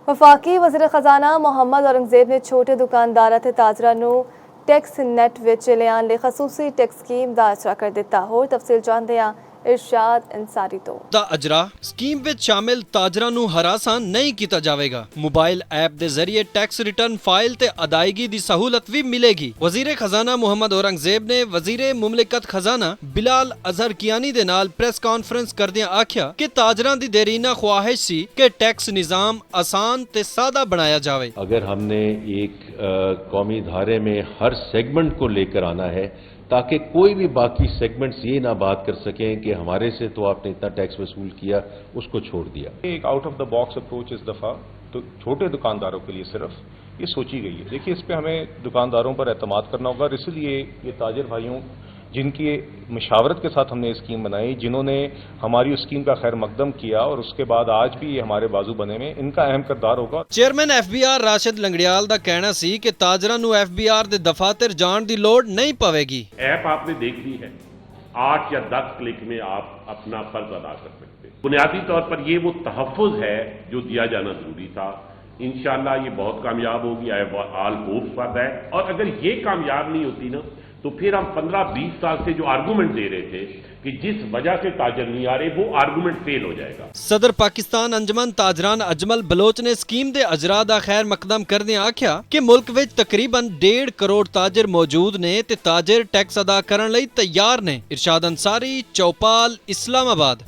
वफाकी वज़ीर खजाना मोहम्मद औरंगजेब ने छोटे दुकानदार ते ताजरा नू टैक्स नैट विच लियान ले खसूसी टैक्स स्कीम दा अजरा कर दिता। होर तफसील जानते हैं इरशाद अंसारी तो। ਦਾ ਅਜਰਾ ਸਕੀਮ ਵਿੱਚ ਸ਼ਾਮਿਲ ਤਾਜਰਾਂ ਨੂੰ ਹਰਾਸਾਂ ਨਹੀਂ ਕੀਤਾ ਜਾਵੇਗਾ। ਮੋਬਾਈਲ ਐਪ ਦੇ ਜ਼ਰੀਏ ਟੈਕਸ ਰਿਟਰਨ ਫਾਈਲ ਤੇ ਅਦਾਇਗੀ ਦੀ ਸਹੂਲਤ ਵੀ ਮਿਲੇਗੀ। ਵਜ਼ੀਰ ਖਜ਼ਾਨਾ ਮੁਹੰਮਦ ਔਰੰਗਜ਼ੇਬ ਨੇ ਵਜ਼ੀਰ ਮੁਮਲਿਕਤ ਖਜ਼ਾਨਾ ਬਿਲਾਲ ਅਜ਼ਹਰ ਕਿਆਨੀ ਦੇ ਨਾਲ ਪ੍ਰੈਸ ਕਾਨਫਰੰਸ ਕਰਦਿਆਂ ਆਖਿਆ ਕਿ ਤਾਜਰਾਂ ਦੀ ਦੇਰੀਨਾ ख्वाहिश ਸੀ कि टैक्स निज़ाम आसान ते सादा बनाया जावे। अगर हमने एक कौमी धारे में हर सेगमेंट को लेकर आना है ताकि कोई भी बाकी सेगमेंट्स ये ना बात कर सकें कि हमारे से तो आपने इतना टैक्स वसूल किया, उसको छोड़ दिया। एक out of the box approach इस दफ़ा तो छोटे दुकानदारों के लिए सिर्फ ये सोची गई है। देखिए, इस पे हमें दुकानदारों पर एतमाद करना होगा। इसलिए ये ताजिर भाइयों जिनकी मशावरत के साथ हमने स्कीम बनाई, जिन्होंने हमारी उस स्कीम का खैर मकदम किया और उसके बाद आज भी ये हमारे बाजू बने में, इनका अहम किरदार होगा। ਚੇਅਰਮੈਨ FBR ਰਾਸ਼ਿਦ ਲੰਗੜਿਆਲ ਦਾ ਕਹਿਣਾ ਸੀ ਕਿ ਤਾਜਰਾਂ ਨੂੰ FBR ਦੇ ਦਫ਼ਾਤਰ ਜਾਣ ਦੀ ਲੋੜ ਨਹੀਂ ਪਵੇਗੀ। ऐप आपने देख ली है, 8 या 10 क्लिक में आप अपना फर्ज अदा कर सकते हैं। बुनियादी तौर पर ये वो तहफ़्फ़ुज़ है जो दिया जाना जरूरी था। इंशाअल्लाह ये बहुत कामयाब होगी। आल होप्स फॉर दैट। और अगर ये कामयाब नहीं होती ना, तो फिर हम 15-20 साल से जो आर्गूमेंट दे रहे थे कि जिस वजह से ताजर नहीं आ रहे, वो आर्गूमेंट फेल हो जाएगा। सदर पाकिस्तान अंजमन ताजरान अजमल बलोच ने स्कीम दे अजरा दा खैर मकदम करदे आख्या कि मुल्क विच तकरीबन 1.5 करोड़ ताजर मौजूद ने ते ताजर टैक्स अदा करन लई तैयार ने। इरशाद अंसारी, चौपाल, इस्लामाबाद।